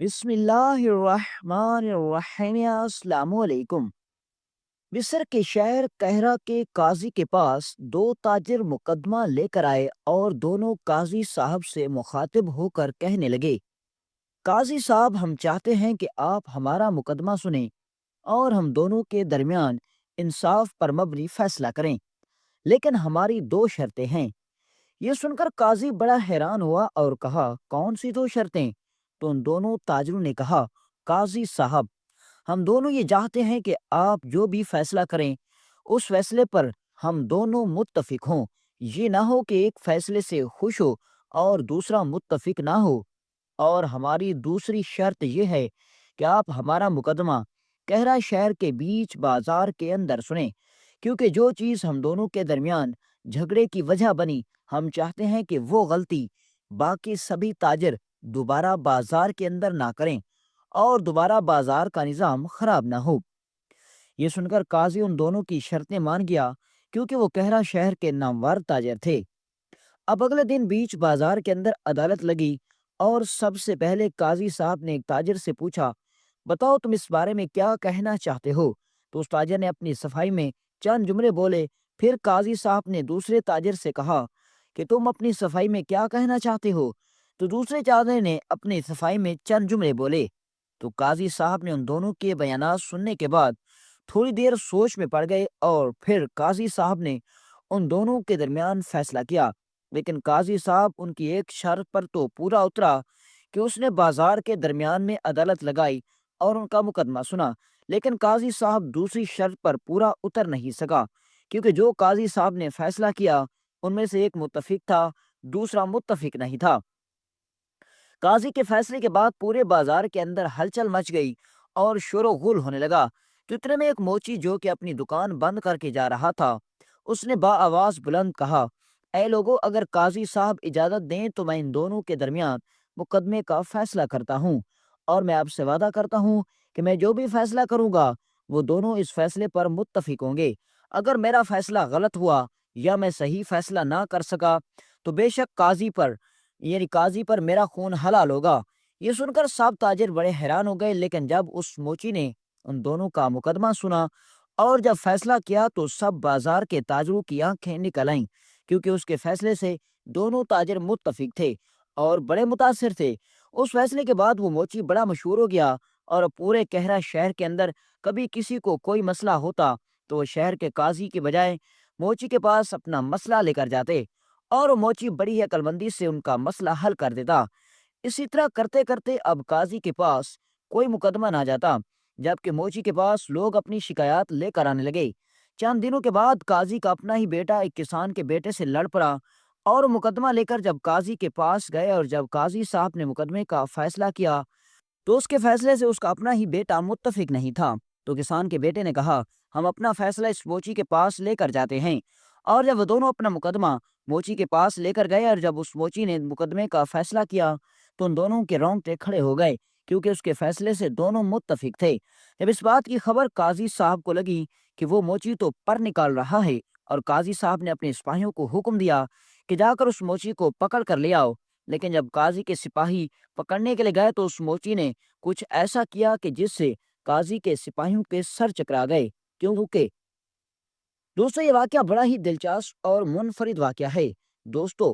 بسم اللہ الرحمن الرحیم، السلام علیکم۔ مصر کے شہر قاہرہ کے قاضی کے پاس دو تاجر مقدمہ لے کر آئے اور دونوں قاضی صاحب سے مخاطب ہو کر کہنے لگے، قاضی صاحب، ہم چاہتے ہیں کہ آپ ہمارا مقدمہ سنیں اور ہم دونوں کے درمیان انصاف پر مبنی فیصلہ کریں، لیکن ہماری دو شرطیں ہیں۔ یہ سن کر قاضی بڑا حیران ہوا اور کہا، کون سی دو شرطیں؟ تو ان دونوں تاجروں نے کہا، قاضی صاحب، ہم دونوں یہ چاہتے ہیں کہ آپ جو بھی فیصلہ کریں اس فیصلے پر ہم دونوں متفق ہوں۔ یہ نہ ہو کہ ایک فیصلے سے خوش ہو اور دوسرا متفق نہ ہو۔ اور ہماری دوسری شرط یہ ہے کہ آپ ہمارا مقدمہ قاہرہ شہر کے بیچ بازار کے اندر سنیں، کیونکہ جو چیز ہم دونوں کے درمیان جھگڑے کی وجہ بنی، ہم چاہتے ہیں کہ وہ غلطی باقی سبھی تاجر دوبارہ بازار کے اندر نہ کریں اور دوبارہ بازار کا نظام خراب نہ ہو۔ یہ سن کر قاضی ان دونوں کی شرطیں مان گیا، کیونکہ وہ قاہرہ شہر کے نامور تاجر تھے۔ اب اگلے دن بیچ بازار کے اندر عدالت لگی اور سب سے پہلے قاضی صاحب نے ایک تاجر سے پوچھا، بتاؤ تم اس بارے میں کیا کہنا چاہتے ہو؟ تو اس تاجر نے اپنی صفائی میں چند جملے بولے۔ پھر قاضی صاحب نے دوسرے تاجر سے کہا کہ تم اپنی صفائی میں کیا کہنا چاہتے ہو؟ تو دوسرے تاجر نے اپنی صفائی میں چند جملے بولے۔ تو قاضی صاحب نے ان دونوں کے بیانات سننے کے بعد تھوڑی دیر سوچ میں پڑ گئے اور پھر قاضی صاحب نے ان دونوں کے درمیان فیصلہ کیا۔ لیکن قاضی صاحب ان کی ایک شرط پر تو پورا اترا کہ اس نے بازار کے درمیان میں عدالت لگائی اور ان کا مقدمہ سنا، لیکن قاضی صاحب دوسری شرط پر پورا اتر نہیں سکا، کیونکہ جو قاضی صاحب نے فیصلہ کیا ان میں سے ایک متفق تھا، دوسرا متفق نہیں تھا۔ قاضی کے فیصلے کے بعد پورے بازار کے اندر ہلچل مچ گئی اور شور و غل ہونے لگا۔ تو اتنے میں ایک موچی جو کہ اپنی دکان بند کر کے جا رہا تھا، اس نے با آواز بلند کہا، اے لوگو، اگر قاضی صاحب اجازت دیں تو میں ان دونوں کے درمیان مقدمے کا فیصلہ کرتا ہوں، اور میں آپ سے وعدہ کرتا ہوں کہ میں جو بھی فیصلہ کروں گا وہ دونوں اس فیصلے پر متفق ہوں گے۔ اگر میرا فیصلہ غلط ہوا یا میں صحیح فیصلہ نہ کر سکا تو بے شک قاضی پر میرا خون حلال ہوگا۔ یہ سن کر سب تاجر بڑے حیران ہو گئے، لیکن جب اس موچی نے ان دونوں کا مقدمہ سنا اور جب فیصلہ کیا تو سب بازار کے تاجروں کی آنکھیں نکل آئیں، کیونکہ اس کے فیصلے سے دونوں تاجر متفق تھے اور بڑے متاثر تھے۔ اس فیصلے کے بعد وہ موچی بڑا مشہور ہو گیا اور پورے قاہرہ شہر کے اندر کبھی کسی کو کوئی مسئلہ ہوتا تو وہ شہر کے قاضی کے بجائے موچی کے پاس اپنا مسئلہ لے کر جاتے اور وہ موچی بڑی عقل مندی سے ان کا مسئلہ حل کر دیتا۔ اسی طرح کرتے کرتے اب قاضی کے پاس کوئی مقدمہ نہ جاتا، جبکہ موچی کے پاس لوگ اپنی شکایات لے کر آنے لگے۔ چند دنوں کے بعد قاضی کا اپنا ہی بیٹا ایک کسان کے بیٹے سے لڑ پڑا اور مقدمہ لے کر جب قاضی کے پاس گئے اور جب قاضی صاحب نے مقدمے کا فیصلہ کیا تو اس کے فیصلے سے اس کا اپنا ہی بیٹا متفق نہیں تھا۔ تو کسان کے بیٹے نے کہا، ہم اپنا فیصلہ اس موچی کے پاس لے کر جاتے ہیں۔ اور جب وہ دونوں اپنا مقدمہ موچی کے پاس لے کر گئے اور جب اس موچی نے مقدمے کا فیصلہ کیا تو ان دونوں کے رونگٹے کھڑے ہو گئے، کیونکہ اس کے فیصلے سے دونوں متفق تھے۔ جب اس بات کی خبر قاضی صاحب کو لگی کہ وہ موچی تو پر نکال رہا ہے، اور قاضی صاحب نے اپنے سپاہیوں کو حکم دیا کہ جا کر اس موچی کو پکڑ کر لے آؤ، لیکن جب قاضی کے سپاہی پکڑنے کے لیے گئے تو اس موچی نے کچھ ایسا کیا کہ جس سے قاضی کے سپاہیوں کے سر چکرا گئے، کیونکہ دوستو یہ واقعہ بڑا ہی دلچسپ اور منفرد واقعہ ہے۔ دوستو،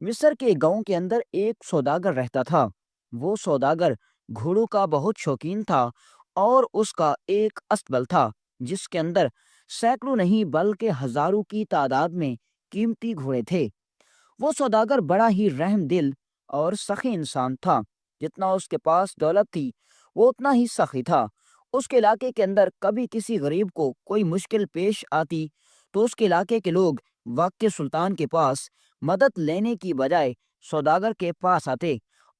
مصر کے گاؤں کے اندر ایک سوداگر رہتا تھا۔ وہ سوداگر گھوڑوں کا بہت شوقین تھا اور اس کا ایک استبل تھا جس کے اندر سینکڑوں نہیں بلکہ ہزاروں کی تعداد میں قیمتی گھوڑے تھے۔ وہ سوداگر بڑا ہی رحم دل اور سخی انسان تھا۔ جتنا اس کے پاس دولت تھی وہ اتنا ہی سخی تھا۔ اس کے علاقے کے اندر کبھی کسی غریب کو کوئی مشکل پیش آتی تو اس کے علاقے کے لوگ وقت کے سلطان کے پاس مدد لینے کی بجائے سوداگر کے پاس آتے،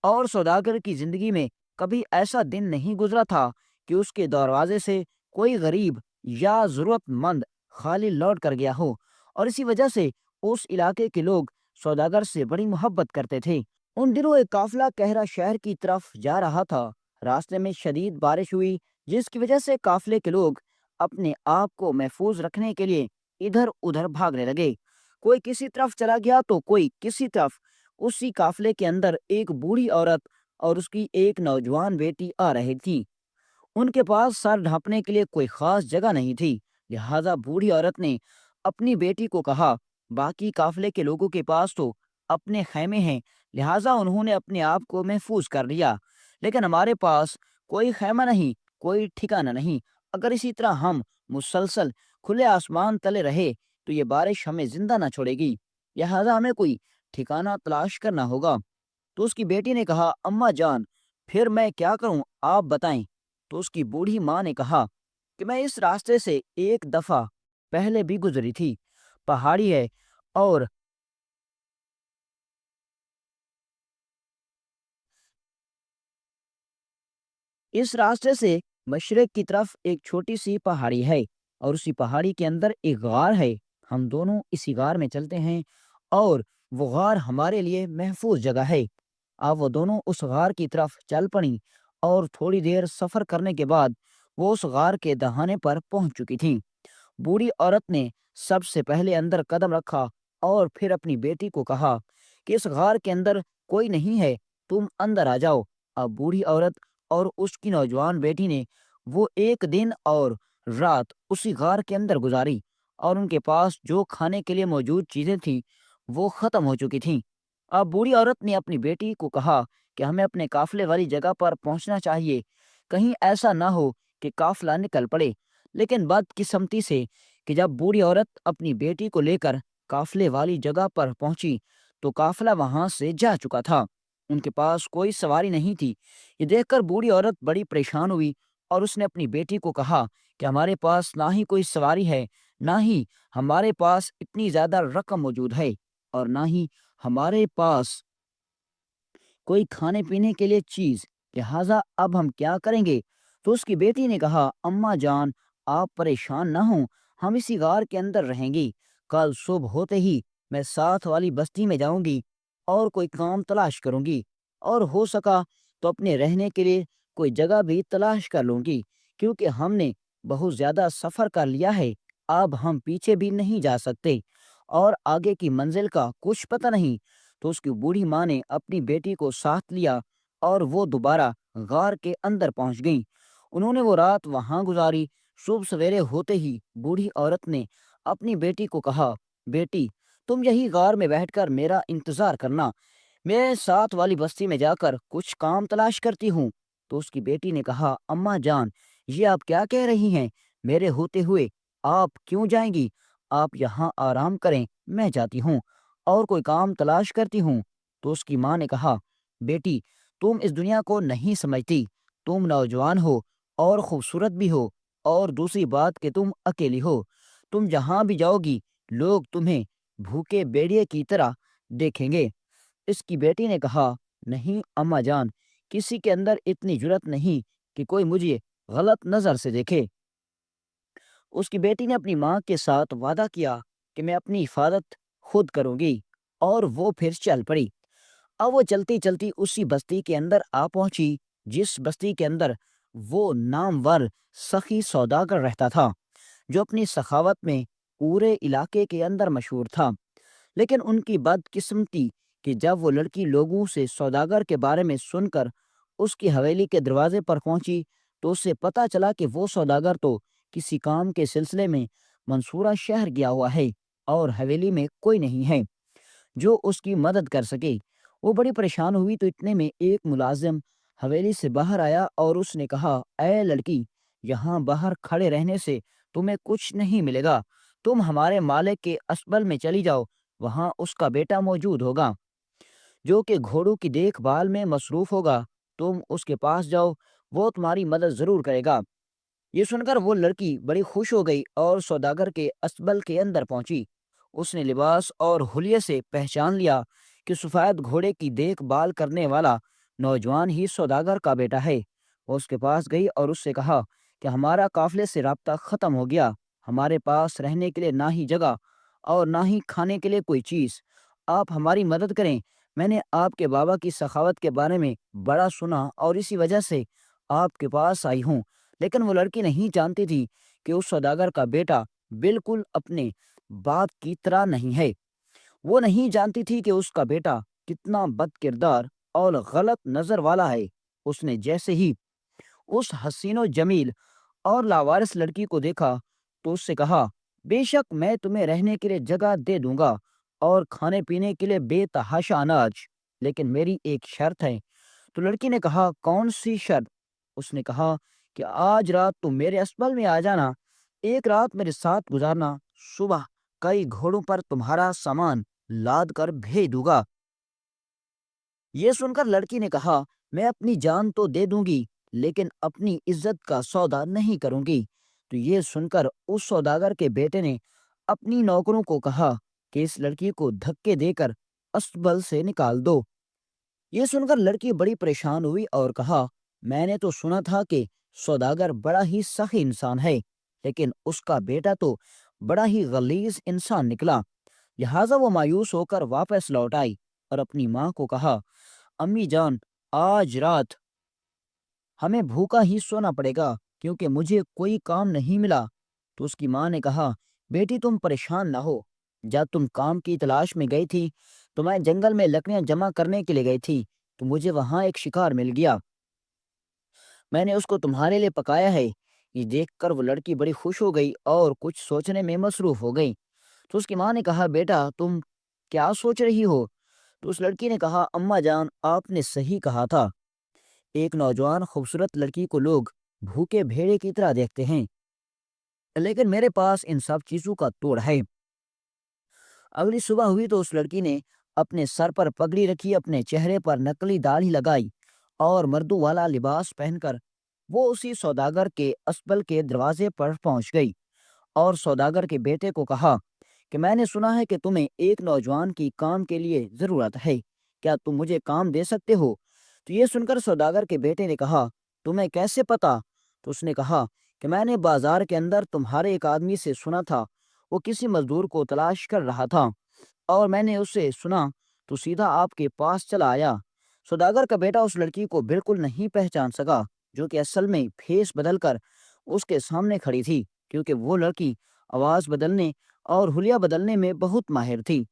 اور سوداگر کی زندگی میں کبھی ایسا دن نہیں گزرا تھا کہ اس کے دروازے سے کوئی غریب یا ضرورت مند خالی لوٹ کر گیا ہو، اور اسی وجہ سے اس علاقے کے لوگ سوداگر سے بڑی محبت کرتے تھے۔ ان دنوں ایک قافلہ قاہرہ شہر کی طرف جا رہا تھا۔ راستے میں شدید بارش ہوئی، جس کی وجہ سے قافلے کے لوگ اپنے آپ کو محفوظ رکھنے کے لیے ادھر ادھر بھاگنے لگے۔ کوئی کسی طرف چلا گیا تو کوئی کسی طرف۔ اسی قافلے کے اندر ایک بوڑھی عورت اور اس کی ایک نوجوان بیٹی آ رہی تھی۔ ان کے پاس سر ڈھانپنے کے لیے کوئی خاص جگہ نہیں تھی، لہذا بوڑھی عورت نے اپنی بیٹی کو کہا، باقی قافلے کے لوگوں کے پاس تو اپنے خیمے ہیں، لہذا انہوں نے اپنے آپ کو محفوظ کر لیا، لیکن ہمارے پاس کوئی خیمہ نہیں، کوئی ٹھکانہ نہیں۔ اگر اسی طرح ہم مسلسل کھلے آسمان تلے رہے تو یہ بارش ہمیں زندہ نہ چھوڑے گی، لہذا ہمیں کوئی ٹھکانہ تلاش کرنا ہوگا۔ تو اس کی بیٹی نے کہا، اماں جان، پھر میں کیا کروں، آپ بتائیں۔ تو اس کی بوڑھی ماں نے کہا کہ میں اس راستے سے ایک دفعہ پہلے بھی گزری تھی، پہاڑی ہے، اور اس راستے سے مشرق کی طرف ایک چھوٹی سی پہاڑی ہے، اور اسی پہاڑی کے اندر ایک غار ہے۔ ہم دونوں اسی غار میں چلتے ہیں، اور وہ غار ہمارے لیے محفوظ جگہ ہے۔ اب وہ دونوں اس غار کی طرف چل پڑیں، اور تھوڑی دیر سفر کرنے کے بعد وہ اس غار کے دہانے پر پہنچ چکی تھیں۔ بوڑھی عورت نے سب سے پہلے اندر قدم رکھا اور پھر اپنی بیٹی کو کہا کہ اس غار کے اندر کوئی نہیں ہے، تم اندر آ جاؤ۔ اب بوڑھی عورت اور اس کی نوجوان بیٹی نے وہ ایک دن اور رات اسی غار کے اندر گزاری، اور ان کے پاس جو کھانے کے لیے موجود چیزیں تھیں وہ ختم ہو چکی تھیں۔ اب بوڑھی عورت نے اپنی بیٹی کو کہا کہ ہمیں اپنے قافلے والی جگہ پر پہنچنا چاہیے، کہیں ایسا نہ ہو کہ قافلہ نکل پڑے۔ لیکن بدقسمتی سے کہ جب بوڑھی عورت اپنی بیٹی کو لے کر قافلے والی جگہ پر پہنچی تو قافلہ وہاں سے جا چکا تھا، ان کے پاس کوئی سواری نہیں تھی۔ یہ دیکھ کر بوڑھی عورت بڑی پریشان ہوئی، اور اس نے اپنی بیٹی کو کہا کہ ہمارے پاس نہ ہی کوئی سواری ہے، نہ ہی ہمارے پاس اتنی زیادہ رقم موجود ہے، اور نہ ہی ہمارے پاس کوئی کھانے پینے کے لیے چیز، لہٰذا اب ہم کیا کریں گے؟ تو اس کی بیٹی نے کہا، اماں جان، آپ پریشان نہ ہوں، ہم اسی غار کے اندر رہیں گی، کل صبح ہوتے ہی میں ساتھ والی بستی میں جاؤں گی اور کوئی کام تلاش کروں گی، اور ہو سکا تو اپنے رہنے کے لیے کوئی جگہ بھی تلاش کر لوں گی، کیونکہ ہم نے بہت زیادہ سفر کر لیا ہے، اب ہم پیچھے بھی نہیں جا سکتے، اور آگے کی منزل کا کچھ پتہ نہیں۔ تو اس کی بوڑھی ماں نے اپنی بیٹی کو ساتھ لیا، اور وہ دوبارہ غار کے اندر پہنچ گئیں۔ انہوں نے وہ رات وہاں گزاری۔ صبح سویرے ہوتے ہی بوڑھی عورت نے اپنی بیٹی کو کہا، بیٹی، تم یہی غار میں بیٹھ کر میرا انتظار کرنا، میں ساتھ والی بستی میں جا کر کچھ کام تلاش کرتی ہوں۔ تو اس کی بیٹی نے کہا، اماں جان، یہ آپ کیا کہہ رہی ہیں؟ میرے ہوتے ہوئے آپ کیوں جائیں گی؟ آپ یہاں آرام کریں، میں جاتی ہوں اور کوئی کام تلاش کرتی ہوں۔ تو اس کی ماں نے کہا، بیٹی، تم اس دنیا کو نہیں سمجھتی، تم نوجوان ہو اور خوبصورت بھی ہو، اور دوسری بات کہ تم اکیلی ہو، تم جہاں بھی جاؤ گی لوگ تمہیں بھوکے بیڑیے کی طرح دیکھیں گے۔ اس کی بیٹی نے کہا، نہیں اماں جان، کسی کے اندر اتنی جرت نہیں کہ کوئی مجھے غلط نظر سے دیکھے۔ اس کی بیٹی نے اپنی ماں کے ساتھ وعدہ کیا کہ میں اپنی حفاظت خود کروں گی، اور وہ پھر چل پڑی۔ اب وہ چلتی چلتی اسی بستی کے اندر آ پہنچی جس بستی کے اندر وہ نامور سخی سوداگر رہتا تھا، جو اپنی سخاوت میں پورے علاقے کے اندر مشہور تھا۔ لیکن ان کی بدقسمتی کہ جب وہ لڑکی لوگوں سے سوداگر کے بارے میں سن کر اس کی حویلی کے دروازے پر پہنچی تو اسے پتہ چلا کہ وہ سوداگر تو کسی کام کے سلسلے میں منصورہ شہر گیا ہوا ہے، اور حویلی میں کوئی نہیں ہے جو اس کی مدد کر سکے۔ وہ بڑی پریشان ہوئی تو اتنے میں ایک ملازم حویلی سے باہر آیا، اور اس نے کہا، اے لڑکی، یہاں باہر کھڑے رہنے سے تمہیں کچھ نہیں ملے گا، تم ہمارے مالک کے اسبل میں چلی جاؤ، وہاں اس کا بیٹا موجود ہوگا جو کہ گھوڑوں کی دیکھ بھال میں مصروف ہوگا، تم اس کے پاس جاؤ، وہ تمہاری مدد ضرور کرے گا۔ یہ سن کر وہ لڑکی بڑی خوش ہو گئی اور سوداگر کے اسبل کے اندر پہنچی۔ اس نے لباس اور حلیے سے پہچان لیا کہ سفید گھوڑے کی دیکھ بھال کرنے والا نوجوان ہی سوداگر کا بیٹا ہے۔ وہ اس کے پاس گئی اور اس سے کہا کہ ہمارا قافلے سے رابطہ ختم ہو گیا، ہمارے پاس رہنے کے لیے نہ ہی جگہ اور نہ ہی کھانے کے لیے کوئی چیز، آپ ہماری مدد کریں۔ میں نے آپ کے بابا کی سخاوت کے بارے میں بڑا سنا اور اسی وجہ سے آپ کے پاس آئی ہوں۔ لیکن وہ لڑکی نہیں جانتی تھی کہ اس سوداگر کا بیٹا بالکل اپنے باپ کی طرح نہیں ہے۔ وہ نہیں جانتی تھی کہ اس کا بیٹا کتنا بد کردار اور غلط نظر والا ہے۔ اس نے جیسے ہی اس حسین و جمیل اور لاوارث لڑکی کو دیکھا تو اس سے کہا، بے شک میں تمہیں رہنے کے لیے جگہ دے دوں گا اور کھانے پینے کے لیے بے تحاشا اناج، لیکن میری ایک شرط ہے۔ تو لڑکی نے کہا، کون سی شرط؟ اس نے کہا کہ آج رات تم میرے اسبل میں آ جانا، ایک رات میرے ساتھ گزارنا، صبح کئی گھوڑوں پر تمہارا سامان لاد کر بھیج دوں گا۔ یہ سن کر لڑکی نے کہا، میں اپنی جان تو دے دوں گی لیکن اپنی عزت کا سودا نہیں کروں گی۔ تو یہ سن کر اس سوداگر کے بیٹے نے اپنی نوکروں کو کہا کہ اس لڑکی کو دھکے دے کر اسبل سے نکال دو۔ یہ سن کر لڑکی بڑی پریشان ہوئی اور کہا، میں نے تو سنا تھا کہ سوداگر بڑا ہی سخی انسان ہے، لیکن اس کا بیٹا تو بڑا ہی غلیظ انسان نکلا۔ لہٰذا وہ مایوس ہو کر واپس لوٹ آئی اور اپنی ماں کو کہا، امی جان، آج رات ہمیں بھوکا ہی سونا پڑے گا کیونکہ مجھے کوئی کام نہیں ملا۔ تو اس کی ماں نے کہا، بیٹی تم پریشان نہ ہو، جب تم کام کی تلاش میں گئی تھی تو میں جنگل میں لکڑیاں جمع کرنے کے لیے گئی تھی، تو مجھے وہاں ایک شکار مل گیا، میں نے اس کو تمہارے لیے پکایا ہے۔ یہ دیکھ کر وہ لڑکی بڑی خوش ہو گئی اور کچھ سوچنے میں مصروف ہو گئی۔ تو اس کی ماں نے کہا، بیٹا تم کیا سوچ رہی ہو؟ تو اس لڑکی نے کہا، اماں جان، آپ نے صحیح کہا تھا، ایک نوجوان خوبصورت لڑکی کو لوگ بھوکے بھیڑے کی طرح دیکھتے ہیں، لیکن میرے پاس ان سب چیزوں کا توڑ ہے۔ اگلی صبح ہوئی تو اس لڑکی نے اپنے سر پر پگڑی رکھی، اپنے چہرے پر نکلی داڑھی لگائی اور مردوں والا لباس پہن کر وہ اسی سوداگر کے اسبل کے دروازے پر پہنچ گئی اور سوداگر کے بیٹے کو کہا کہ میں نے سنا ہے کہ تمہیں ایک نوجوان کی کام کے لیے ضرورت ہے، کیا تم مجھے کام دے سکتے ہو؟ تو یہ سن کر سوداگر کے بیٹے نے کہا، تمہیں کیسے پتا؟ تو اس نے کہا کہ میں نے بازار کے اندر تمہارے ایک آدمی سے سنا تھا، وہ کسی مزدور کو تلاش کر رہا تھا اور میں نے اسے سنا تو سیدھا آپ کے پاس چلا آیا۔ سوداگر کا بیٹا اس لڑکی کو بالکل نہیں پہچان سکا، جو کہ اصل میں پھیس بدل کر اس کے سامنے کھڑی تھی، کیونکہ وہ لڑکی آواز بدلنے اور حلیہ بدلنے میں بہت ماہر تھی،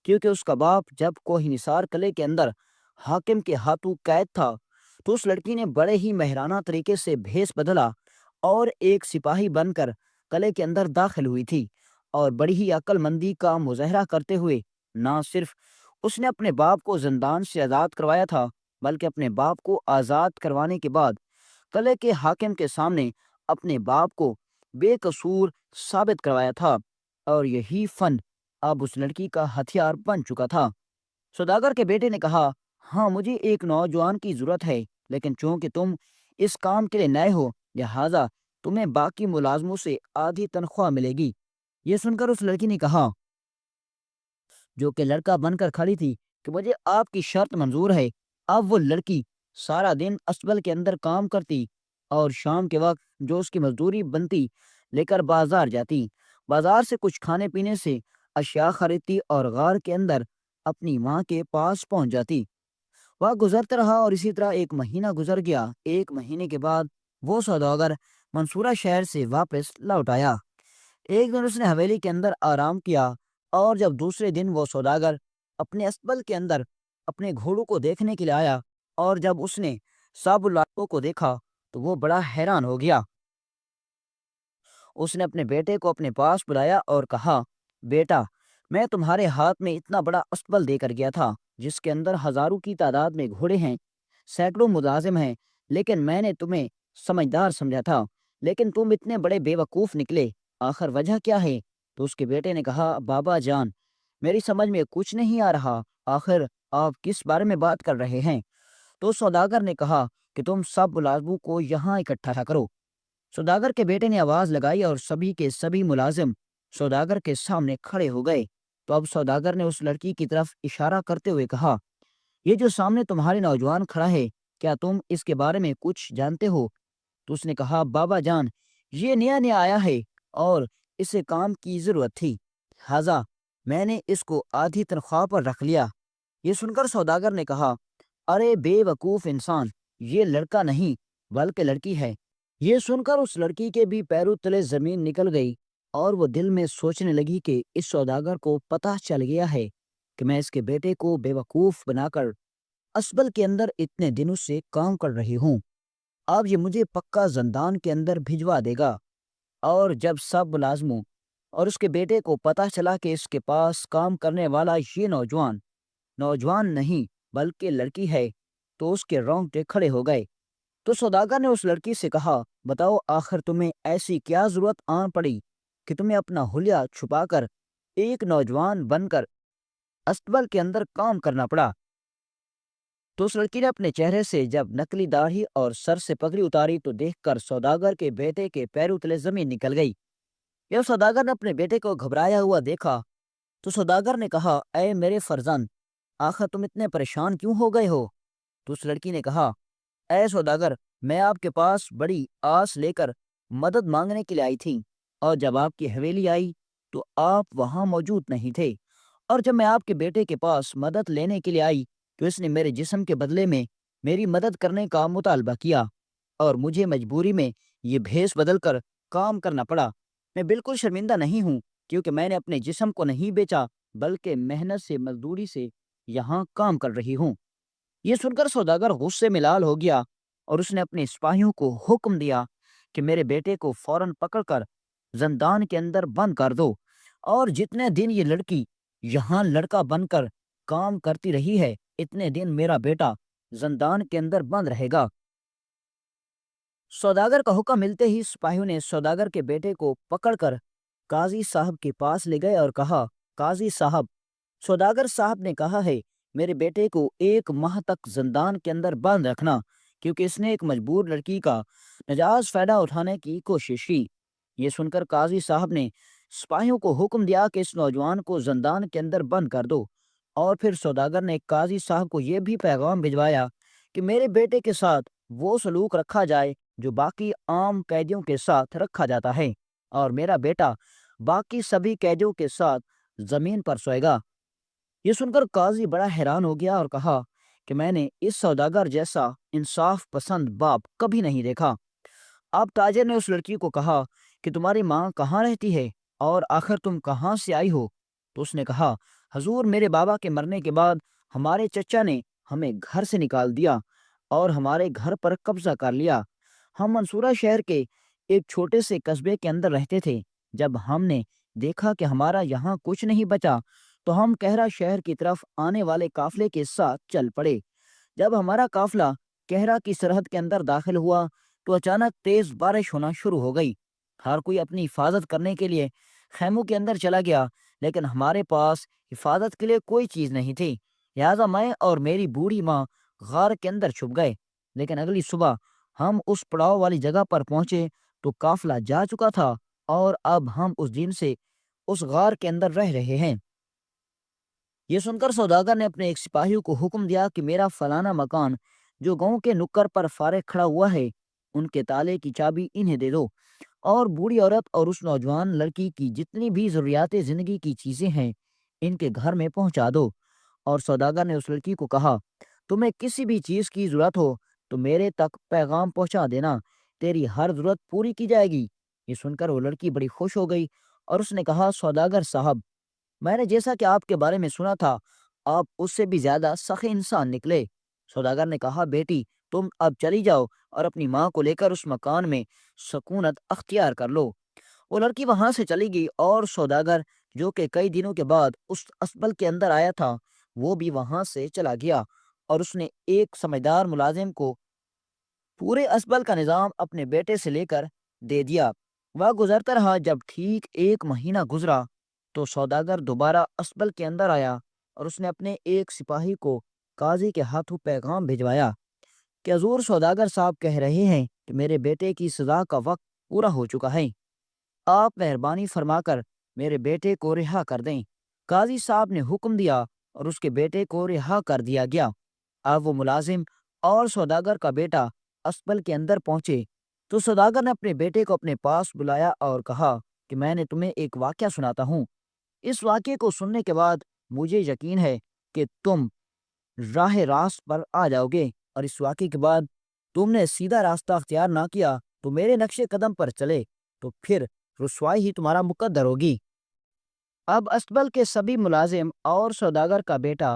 کیونکہ اس کا باپ جب کوہ نثار قلعے کے اندر حاکم کے ہاتھوں قید تھا تو اس لڑکی نے بڑے ہی ماہرانہ طریقے سے بھیس بدلا اور ایک سپاہی بن کر قلعے کے اندر داخل ہوئی تھی، اور بڑی ہی عقل مندی کا مظاہرہ کرتے ہوئے نہ صرف اس نے اپنے باپ کو زندان سے آزاد کروایا تھا، بلکہ اپنے باپ کو آزاد کروانے کے بعد قلعے کے حاکم کے سامنے اپنے باپ کو بے قصور ثابت کروایا تھا، اور یہی فن اب اس لڑکی کا ہتھیار بن چکا تھا۔ سوداگر کے بیٹے نے کہا، ہاں مجھے ایک نوجوان کی ضرورت ہے، لیکن چونکہ تم اس کام کے لیے نئے ہو لہٰذا تمہیں باقی ملازموں سے آدھی تنخواہ ملے گی۔ یہ سن کر اس لڑکی نے کہا، جو کہ لڑکا بن کر کھڑی تھی، کہ مجھے آپ کی شرط منظور ہے۔ اب وہ لڑکی سارا دن اسبل کے اندر کام کرتی اور شام کے وقت جو اس کی مزدوری بنتی لے کر بازار جاتی، بازار سے کچھ کھانے پینے سے اشیاء خریدتی اور غار کے اندر اپنی ماں کے پاس پہنچ جاتی۔ وہ گزرتا رہا اور اسی طرح ایک مہینہ گزر گیا۔ ایک مہینے کے بعد وہ سوداگر منصورہ شہر سے واپس لوٹ آیا۔ ایک دن اس نے حویلی کے اندر آرام کیا اور جب دوسرے دن وہ سوداگر اپنے اسبل کے اندر اپنے گھوڑوں کو دیکھنے کے لیے آیا اور جب اس نے سب اللاقوں کو دیکھا تو وہ بڑا حیران ہو گیا۔ اس نے اپنے بیٹے کو اپنے پاس بلایا اور کہا، بیٹا میں تمہارے ہاتھ میں اتنا بڑا اسبل دے کر گیا تھا جس کے اندر ہزاروں کی تعداد میں گھوڑے ہیں، سینکڑوں ملازم ہیں، لیکن میں نے تمہیں سمجھدار سمجھا تھا، لیکن تم اتنے بڑے بے وقوف نکلے، آخر وجہ کیا ہے؟ تو اس کے بیٹے نے کہا، بابا جان میری سمجھ میں کچھ نہیں آ رہا، آخر آپ کس بارے میں بات کر رہے ہیں؟ تو سوداگر نے کہا کہ تم سب ملازموں کو یہاں اکٹھا کرو۔ سوداگر کے بیٹے نے آواز لگائی اور سبھی کے سبھی ملازم سوداگر کے سامنے کھڑے ہو گئے۔ تو اب سوداگر نے اس لڑکی کی طرف اشارہ کرتے ہوئے کہا، یہ جو سامنے تمہارے نوجوان کھڑا ہے، کیا تم اس کے بارے میں کچھ جانتے ہو؟ تو اس نے کہا، بابا جان یہ نیا نیا آیا ہے اور اسے کام کی ضرورت تھی، لہذا میں نے اس کو آدھی تنخواہ پر رکھ لیا۔ یہ سن کر سوداگر نے کہا، ارے بے وقوف انسان، یہ لڑکا نہیں بلکہ لڑکی ہے۔ یہ سن کر اس لڑکی کے بھی پیروں تلے زمین نکل گئی اور وہ دل میں سوچنے لگی کہ اس سوداگر کو پتہ چل گیا ہے کہ میں اس کے بیٹے کو بے وقوف بنا کر اسبل کے اندر اتنے دنوں سے کام کر رہی ہوں، اب یہ مجھے پکا زندان کے اندر بھجوا دے گا۔ اور جب سب ملازموں اور اس کے بیٹے کو پتہ چلا کہ اس کے پاس کام کرنے والا یہ نوجوان نہیں بلکہ لڑکی ہے، تو اس کے رونگٹے کھڑے ہو گئے۔ تو سوداگر نے اس لڑکی سے کہا، بتاؤ آخر تمہیں ایسی کیا ضرورت آن پڑی کہ تمہیں اپنا حلیہ چھپا کر ایک نوجوان بن کر استبل کے اندر کام کرنا پڑا؟ تو اس لڑکی نے اپنے چہرے سے جب نکلی داڑھی اور سر سے پگڑی اتاری تو دیکھ کر سوداگر کے بیٹے کے پیروں تلے زمین نکل گئی۔ جب سوداگر نے اپنے بیٹے کو گھبرایا ہوا دیکھا تو سوداگر نے کہا، اے میرے فرزند، آخر تم اتنے پریشان کیوں ہو گئے ہو؟ تو اس لڑکی نے کہا، اے سوداگر، میں آپ کے پاس بڑی آس لے کر مدد مانگنے کے لیے آئی تھی، اور جب آپ کی حویلی آئی تو آپ وہاں موجود نہیں تھے، اور جب میں آپ کے بیٹے کے پاس مدد لینے کے لیے آئی تو اس نے میرے جسم کے بدلے میں میری مدد کرنے کا مطالبہ کیا، اور مجھے مجبوری میں یہ بھیس بدل کر کام کرنا پڑا۔ میں بالکل شرمندہ نہیں ہوں، کیونکہ میں نے اپنے جسم کو نہیں بیچا بلکہ محنت سے مزدوری سے یہاں کام کر رہی ہوں۔ یہ سن کر سوداگر غصے میں لال ہو گیا، اور اس نے اپنے سپاہیوں کو حکم دیا کہ میرے بیٹے کو فوراً پکڑ کر زندان کے اندر بند کر دو، اور جتنے دن یہ لڑکی یہاں لڑکا بن کر کام کرتی رہی ہے اتنے دن میرا بیٹا زندان کے اندر بند رہے گا۔ سوداگر کا حکم ملتے ہی سپاہیوں نے سوداگر کے بیٹے کو پکڑ کر قاضی صاحب کے پاس لے گئے اور کہا، قاضی صاحب، سوداگر صاحب نے کہا ہے میرے بیٹے کو 1 ماہ تک زندان کے اندر بند رکھنا، کیونکہ اس نے ایک مجبور لڑکی کا ناجائز فائدہ اٹھانے کی کوشش کی۔ یہ سن کر قاضی صاحب نے سپاہیوں کو حکم دیا کہ اس نوجوان کو زندان کے اندر بند کر دو، اور پھر سوداگر نے قاضی صاحب کو یہ بھی پیغام بھجوایا کہ میرے بیٹے کے ساتھ وہ سلوک رکھا جائے جو باقی عام قیدیوں کے ساتھ رکھا جاتا ہے، اور میرا بیٹا باقی سبھی قیدیوں کے ساتھ زمین پر سوئے گا۔ یہ سن کر قاضی بڑا حیران ہو گیا اور کہا کہ میں نے اس سوداگر جیسا انصاف پسند باپ کبھی نہیں دیکھا۔ اب تاجر نے اس لڑکی کو کہا کہ تمہاری ماں کہاں رہتی ہے، اور آخر تم کہاں سے آئی ہو؟ تو اس نے کہا، حضور، میرے بابا کے مرنے کے بعد ہمارے چچا نے ہمیں گھر سے نکال دیا اور ہمارے گھر پر قبضہ کر لیا۔ ہم منصورہ شہر کے ایک چھوٹے سے قصبے کے اندر رہتے تھے۔ جب ہم نے دیکھا کہ ہمارا یہاں کچھ نہیں بچا تو ہم کہرہ شہر کی طرف آنے والے قافلے کے ساتھ چل پڑے۔ جب ہمارا قافلہ کہرہ کی سرحد کے اندر داخل ہوا تو اچانک تیز بارش ہونا شروع ہو گئی۔ ہر کوئی اپنی حفاظت کرنے کے لیے خیموں کے اندر چلا گیا، لیکن ہمارے پاس حفاظت کے لیے کوئی چیز نہیں تھی، لہٰذا میں اور میری بوڑھی ماں غار کے اندر چھپ گئے۔ لیکن اگلی صبح ہم اس پڑاؤ والی جگہ پر پہنچے تو قافلہ جا چکا تھا، اور اب ہم اس دن سے اس غار کے اندر رہ رہے ہیں۔ یہ سن کر سوداگر نے اپنے ایک سپاہیوں کو حکم دیا کہ میرا فلانا مکان جو گاؤں کے نکر پر فارغ کھڑا ہوا ہے، ان کے تالے کی چابی انہیں دے دو، اور بوڑھی عورت اور اس نوجوان لڑکی کی جتنی بھی ضروریات زندگی کی چیزیں ہیں ان کے گھر میں پہنچا دو۔ اور سوداگر نے اس لڑکی کو کہا، تمہیں کسی بھی چیز کی ضرورت ہو تو میرے تک پیغام پہنچا دینا، تیری ہر ضرورت پوری کی جائے گی۔ یہ سن کر وہ لڑکی بڑی خوش ہو گئی اور اس نے کہا، سوداگر صاحب، میں نے جیسا کہ آپ کے بارے میں سنا تھا آپ اس سے بھی زیادہ سخی انسان نکلے۔ سوداگر نے کہا، بیٹی، تم اب چلی جاؤ اور اپنی ماں کو لے کر اس مکان میں سکونت اختیار کر لو۔ وہ لڑکی وہاں سے چلی گئی، اور سوداگر جو کہ کئی دنوں کے بعد اس اسبل کے اندر آیا تھا وہ بھی وہاں سے چلا گیا، اور اس نے ایک سمجھدار ملازم کو پورے اسبل کا نظام اپنے بیٹے سے لے کر دے دیا۔ وہ گزرتا رہا۔ جب ٹھیک 1 مہینہ گزرا تو سوداگر دوبارہ اسبل کے اندر آیا، اور اس نے اپنے ایک سپاہی کو قاضی کے ہاتھوں پیغام بھجوایا کہ حضور، سوداگر صاحب کہہ رہے ہیں کہ میرے بیٹے کی سزا کا وقت پورا ہو چکا ہے، آپ مہربانی فرما کر میرے بیٹے کو رہا کر دیں۔ قاضی صاحب نے حکم دیا اور اس کے بیٹے کو رہا کر دیا گیا۔ اب وہ ملازم اور سوداگر کا بیٹا اسبل کے اندر پہنچے تو سوداگر نے اپنے بیٹے کو اپنے پاس بلایا اور کہا کہ میں نے تمہیں ایک واقعہ سناتا ہوں۔ اس واقعے کو سننے کے بعد مجھے یقین ہے کہ تم راہ راست پر آ جاؤ گے، اور اس واقعے کے بعد تم نے سیدھا راستہ اختیار نہ کیا تو میرے نقش قدم پر چلے تو پھر رسوائی ہی تمہارا مقدر ہوگی۔ اب اسبل کے سبھی ملازم اور سوداگر کا بیٹا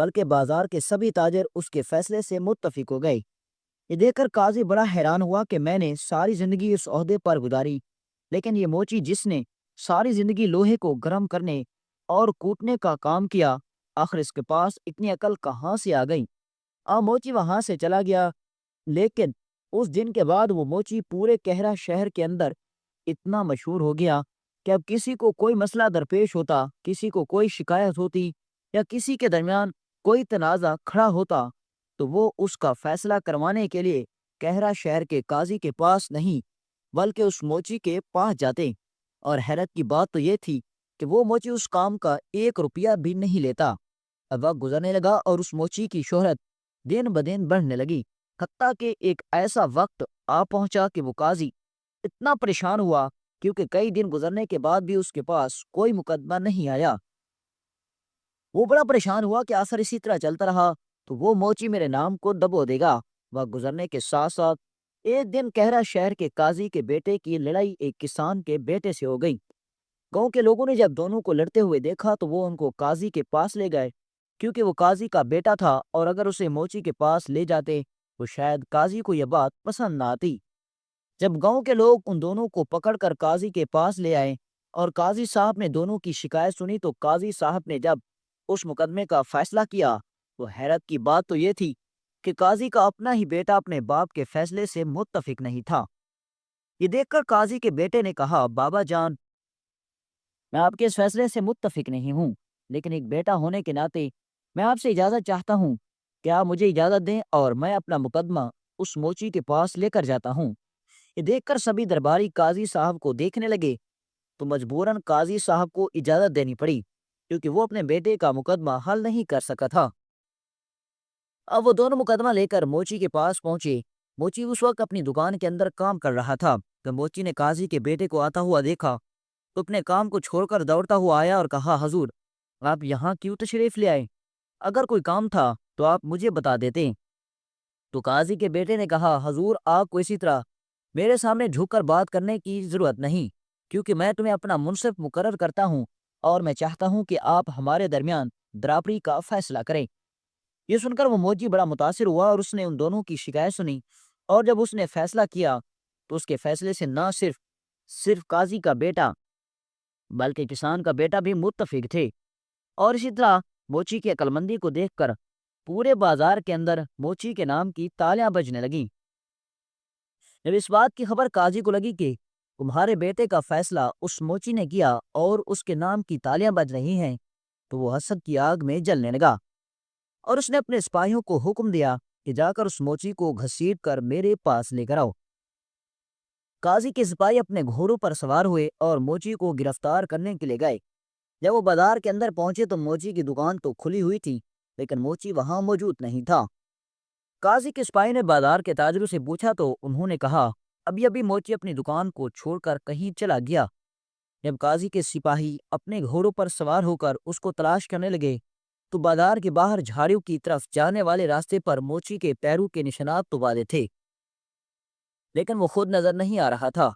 بلکہ بازار کے سبھی تاجر اس کے فیصلے سے متفق ہو گئے۔ یہ دیکھ کر قاضی بڑا حیران ہوا کہ میں نے ساری زندگی اس عہدے پر گزاری، لیکن یہ موچی جس نے ساری زندگی لوہے کو گرم کرنے اور کوٹنے کا کام کیا، آخر اس کے پاس اتنی عقل کہاں سے آ گئی؟ موچی وہاں سے چلا گیا، لیکن اس دن کے بعد وہ موچی پورے کہرہ شہر کے اندر اتنا مشہور ہو گیا کہ اب کسی کو کوئی مسئلہ درپیش ہوتا، کسی کو کوئی شکایت ہوتی یا کسی کے درمیان کوئی تنازع کھڑا ہوتا تو وہ اس کا فیصلہ کروانے کے لیے کہرہ شہر کے قاضی کے پاس نہیں بلکہ اس موچی کے پاس جاتے۔ اور حیرت کی بات تو یہ تھی کہ وہ موچی اس کام کا 1 روپیہ بھی نہیں لیتا۔ اب وقت گزرنے لگا اور اس موچی کی شہرت دن بدن بڑھنے لگی، حتیٰ کہ ایک ایسا وقت آ پہنچا کہ وہ قاضی اتنا پریشان ہوا کیونکہ کئی دن گزرنے کے بعد بھی اس کے پاس کوئی مقدمہ نہیں آیا۔ وہ بڑا پریشان ہوا کہ آخر اسی طرح چلتا رہا تو وہ موچی میرے نام کو دبو دے گا۔ وقت گزرنے کے ساتھ ساتھ ایک دن کہرہ شہر کے قاضی کے بیٹے کی لڑائی ایک کسان کے بیٹے سے ہو گئی۔ گاؤں کے لوگوں نے جب دونوں کو لڑتے ہوئے دیکھا تو وہ ان کو قاضی کے پاس لے گئے، کیونکہ وہ قاضی کا بیٹا تھا اور اگر اسے موچی کے پاس لے جاتے تو شاید قاضی کو یہ بات پسند نہ آتی۔ جب گاؤں کے لوگ ان دونوں کو پکڑ کر قاضی کے پاس لے آئے اور قاضی صاحب نے دونوں کی شکایت سنی تو قاضی صاحب نے جب اس مقدمے کا فیصلہ کیا تو حیرت کی بات تو یہ تھی کہ قاضی کا اپنا ہی بیٹا اپنے باپ کے فیصلے سے متفق نہیں تھا۔ یہ دیکھ کر قاضی کے بیٹے نے کہا، بابا جان، میں آپ کے اس فیصلے سے متفق نہیں ہوں، لیکن ایک بیٹا ہونے کے ناطے میں آپ سے اجازت چاہتا ہوں کہ آپ مجھے اجازت دیں اور میں اپنا مقدمہ اس موچی کے پاس لے کر جاتا ہوں۔ یہ دیکھ کر سبھی درباری قاضی صاحب کو دیکھنے لگے تو مجبوراً قاضی صاحب کو اجازت دینی پڑی، کیونکہ وہ اپنے بیٹے کا مقدمہ حل نہیں کر سکا تھا۔ اب وہ دونوں مقدمہ لے کر موچی کے پاس پہنچے۔ موچی اس وقت اپنی دکان کے اندر کام کر رہا تھا کہ موچی نے قاضی کے بیٹے کو آتا ہوا دیکھا تو اپنے کام کو چھوڑ کر دوڑتا ہوا آیا اور کہا، حضور، آپ یہاں کیوں تشریف لے آئے؟ اگر کوئی کام تھا تو آپ مجھے بتا دیتے۔ تو قاضی کے بیٹے نے کہا، حضور، آپ کو اسی طرح میرے سامنے جھک کر بات کرنے کی ضرورت نہیں، کیونکہ میں تمہیں اپنا منصف مقرر کرتا ہوں اور میں چاہتا ہوں کہ آپ ہمارے درمیان برابری کا فیصلہ کریں۔ یہ سن کر وہ موچی بڑا متاثر ہوا اور اس نے ان دونوں کی شکایت سنی، اور جب اس نے فیصلہ کیا تو اس کے فیصلے سے نہ صرف قاضی کا بیٹا بلکہ کسان کا بیٹا بھی متفق تھے۔ اور اسی طرح موچی کی عقل مندی کو دیکھ کر پورے بازار کے اندر موچی کے نام کی تالیاں بجنے لگیں۔ جب اس بات کی خبر قاضی کو لگی کہ تمہارے بیٹے کا فیصلہ اس موچی نے کیا اور اس کے نام کی تالیاں بج رہی ہیں تو وہ حسد کی آگ میں جلنے لگا، اور اس نے اپنے سپاہیوں کو حکم دیا کہ جا کر اس موچی کو گھسیٹ کر میرے پاس لے کر آؤ۔ قاضی کے سپاہی اپنے گھوڑوں پر سوار ہوئے اور موچی کو گرفتار کرنے کے لیے گئے۔ جب وہ بازار کے اندر پہنچے تو موچی کی دکان تو کھلی ہوئی تھی، لیکن موچی وہاں موجود نہیں تھا۔ قاضی کے سپاہی نے بازار کے تاجروں سے پوچھا تو انہوں نے کہا، ابھی موچی اپنی دکان کو چھوڑ کر کہیں چلا گیا۔ جب قاضی کے سپاہی اپنے گھوڑوں پر سوار ہو کر اس کو تلاش کرنے لگے تو بازار کے باہر جھاڑیوں کی طرف جانے والے راستے پر موچی کے پیروں کے نشانات تو واضح تھے، لیکن وہ خود نظر نہیں آ رہا تھا۔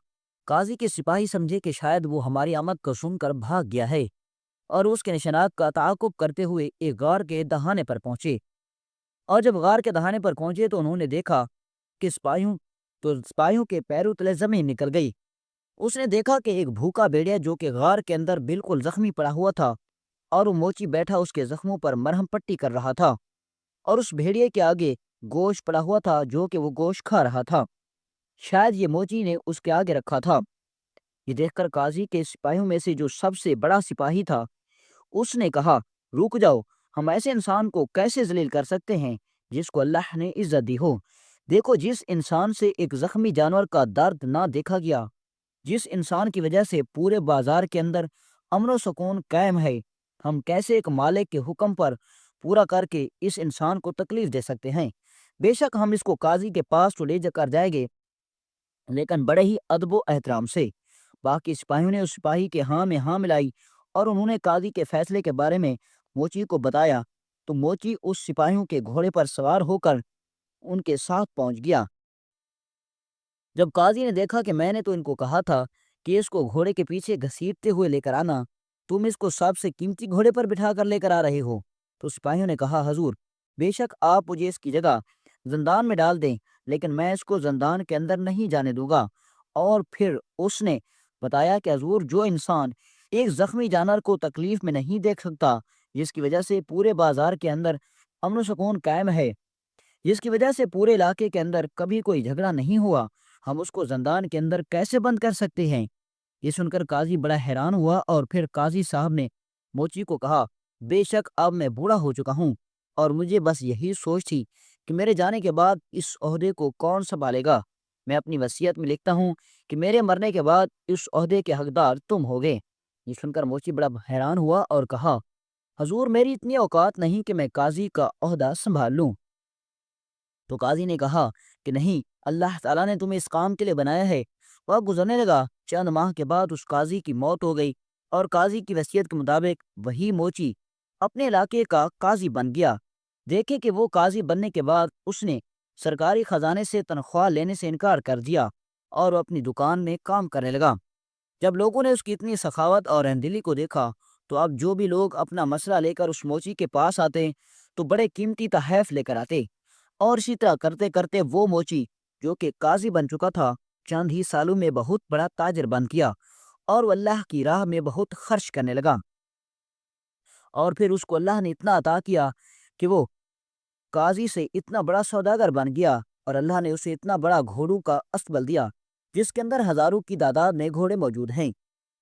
قاضی کے سپاہی سمجھے کہ شاید وہ ہماری آمد کو سن کر بھاگ گیا ہے، اور اس کے نشانات کا تعاقب کرتے ہوئے ایک غار کے دہانے پر پہنچے۔ اور جب غار کے دہانے پر پہنچے تو انہوں نے دیکھا کہ سپاہیوں کے پیروں تلے زمین نکل گئی۔ اس نے دیکھا کہ ایک بھوکا بھیڑیا جو کہ غار کے اندر بالکل زخمی پڑا ہوا تھا، اور وہ موچی بیٹھا اس کے زخموں پر مرہم پٹی کر رہا تھا، اور اس بھیڑیے کے آگے گوشت پڑا ہوا تھا جو کہ وہ گوشت کھا رہا تھا۔ شاید یہ موچی نے اس کے آگے رکھا تھا۔ یہ دیکھ کر قاضی کے سپاہیوں میں سے جو سب سے بڑا سپاہی تھا اس نے کہا، رک جاؤ، ہم ایسے انسان کو کیسے ذلیل کر سکتے ہیں جس کو اللہ نے عزت دی ہو؟ دیکھو، جس انسان سے ایک زخمی جانور کا درد نہ دیکھا گیا، جس انسان کی وجہ سے پورے بازار کے اندر امن و سکون قائم ہے، ہم کیسے ایک مالک کے حکم پر پورا کر کے اس انسان کو تکلیف دے سکتے ہیں؟ بے شک ہم اس کو قاضی کے پاس تو لے جا کر جائیں گے، لیکن بڑے ہی ادب و احترام سے۔ باقی سپاہیوں نے اس سپاہی کے ہاں میں ہاں ملائی اور انہوں نے قاضی کے فیصلے کے بارے میں موچی کو بتایا تو موچی اس سپاہیوں کے گھوڑے پر سوار ہو کر ان کے ساتھ پہنچ گیا۔ جب قاضی نے دیکھا کہ میں نے تو ان کو کہا تھا کہ اس کو گھوڑے کے پیچھے گھسیٹتے ہوئے لے کر آنا، تم اس کو سب سے قیمتی گھوڑے پر بٹھا کر لے کر آ رہے ہو، تو سپاہیوں نے کہا حضور بے شک آپ مجھے اس کی جگہ زندان میں ڈال دیں، لیکن میں اس کو زندان کے اندر نہیں جانے دوں گا۔ اور پھر اس نے بتایا کہ حضور جو انسان ایک زخمی جانور کو تکلیف میں نہیں دیکھ سکتا، جس کی وجہ سے پورے بازار کے اندر امن و سکون قائم ہے، جس کی وجہ سے پورے علاقے کے اندر کبھی کوئی جھگڑا نہیں ہوا، ہم اس کو زندان کے اندر کیسے بند کر سکتے ہیں؟ یہ سن کر قاضی بڑا حیران ہوا، اور پھر قاضی صاحب نے موچی کو کہا بے شک اب میں بوڑھا ہو چکا ہوں، اور مجھے بس یہی سوچ تھی کہ میرے جانے کے بعد اس عہدے کو کون سنبھالے گا۔ میں اپنی وصیت میں لکھتا ہوں کہ میرے مرنے کے بعد اس عہدے کے حقدار تم ہوگے۔ یہ سن کر موچی بڑا حیران ہوا اور کہا حضور میری اتنی اوقات نہیں کہ میں قاضی کا عہدہ سنبھال لوں۔ تو قاضی نے کہا کہ نہیں، اللہ تعالیٰ نے تمہیں اس کام کے لیے بنایا ہے۔ وقت گزرنے لگا، چند ماہ کے بعد اس قاضی کی موت ہو گئی، اور قاضی کی وصیت کے مطابق وہی موچی اپنے علاقے کا قاضی بن گیا۔ دیکھے کہ وہ قاضی بننے کے بعد اس نے سرکاری خزانے سے تنخواہ لینے سے انکار کر دیا، اور وہ اپنی دکان میں کام کرنے لگا۔ جب لوگوں نے اس کی اتنی سخاوت اور رحمدلی کو دیکھا، تو اب جو بھی لوگ اپنا مسئلہ لے کر اس موچی کے پاس آتے تو بڑے قیمتی تحائف لے کر آتے، اور اسی طرح کرتے کرتے وہ موچی جو کہ قاضی بن چکا تھا چند ہی سالوں میں بہت بڑا تاجر بن گیا، اور وہ اللہ کی راہ میں بہت خرچ کرنے لگا۔ اور پھر اس کو اللہ نے اتنا عطا کیا کہ وہ قاضی سے اتنا بڑا سوداگر بن گیا، اور اللہ نے اسے اتنا بڑا گھوڑوں کا استبل دیا جس کے اندر ہزاروں کی تعداد میں گھوڑے موجود ہیں۔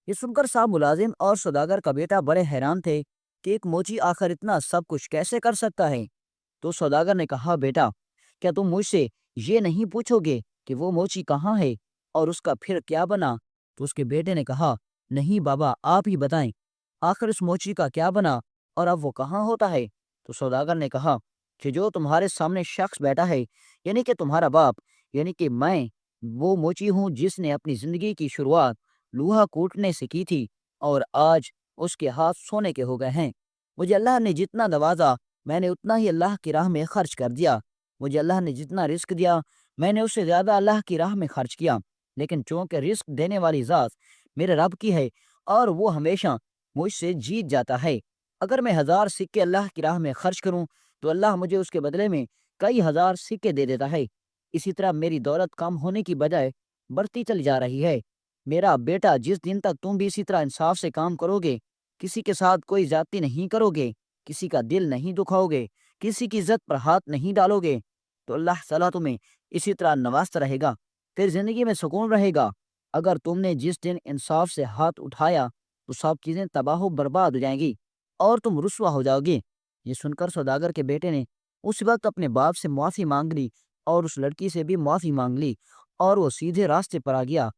یہ سن کر صاحب ملازم اور سوداگر کا بیٹا بڑے حیران تھے کہ ایک موچی آخر اتنا سب کچھ کیسے کر سکتا ہے۔ تو سوداگر نے کہا بیٹا کیا تم مجھ سے یہ نہیں پوچھو گے کہ وہ موچی کہاں ہے اور اس کا پھر کیا بنا؟ تو اس کے بیٹے نے کہا نہیں بابا، آپ ہی بتائیں، آخر اس موچی کا کیا بنا اور اب وہ کہاں ہوتا ہے؟ تو سوداگر نے کہا کہ جو تمہارے سامنے شخص بیٹھا ہے، یعنی کہ تمہارا باپ، یعنی کہ میں وہ موچی ہوں جس نے اپنی زندگی کی شروعات لوہا کوٹنے سے کی تھی، اور آج اس کے ہاتھ سونے کے ہو گئے ہیں۔ مجھے اللہ نے جتنا نوازا میں نے اتنا ہی اللہ کی راہ میں خرچ کر دیا، مجھے اللہ نے جتنا رزق دیا میں نے اس سے زیادہ اللہ کی راہ میں خرچ کیا، لیکن چونکہ رزق دینے والی ذات میرے رب کی ہے اور وہ ہمیشہ مجھ سے جیت جاتا ہے، اگر میں 1000 سکے اللہ کی راہ میں خرچ کروں تو اللہ مجھے اس کے بدلے میں کئی ہزار سکے دے دیتا ہے۔ اسی طرح میری دولت کم ہونے کی بجائے بڑھتی چلی جا رہی ہے۔ میرا بیٹا جس دن تک تم بھی اسی طرح انصاف سے کام کرو گے، کسی کے ساتھ کوئی زیادتی نہیں کرو گے، کسی کا دل نہیں دکھاؤ گے، کسی کی عزت پر ہاتھ نہیں ڈالو گے، تو اللہ تعالیٰ تمہیں اسی طرح نوازتا رہے گا، پھر زندگی میں سکون رہے گا۔ اگر تم نے جس دن انصاف سے ہاتھ اٹھایا تو سب چیزیں تباہ و برباد ہو جائیں گی اور تم رسوا ہو جاؤ گے۔ یہ سن کر سوداگر کے بیٹے نے اس وقت اپنے باپ سے معافی مانگ لی اور اس لڑکی سے بھی معافی مانگ لی، اور وہ سیدھے راستے پر آ گیا۔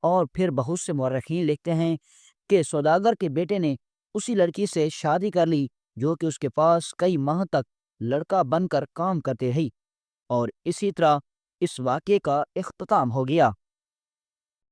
اور پھر بہت سے مورخین لکھتے ہیں کہ سوداگر کے بیٹے نے اسی لڑکی سے شادی کر لی جو کہ اس کے پاس کئی ماہ تک لڑکا بن کر کام کرتے رہی، اور اسی طرح اس واقعے کا اختتام ہو گیا۔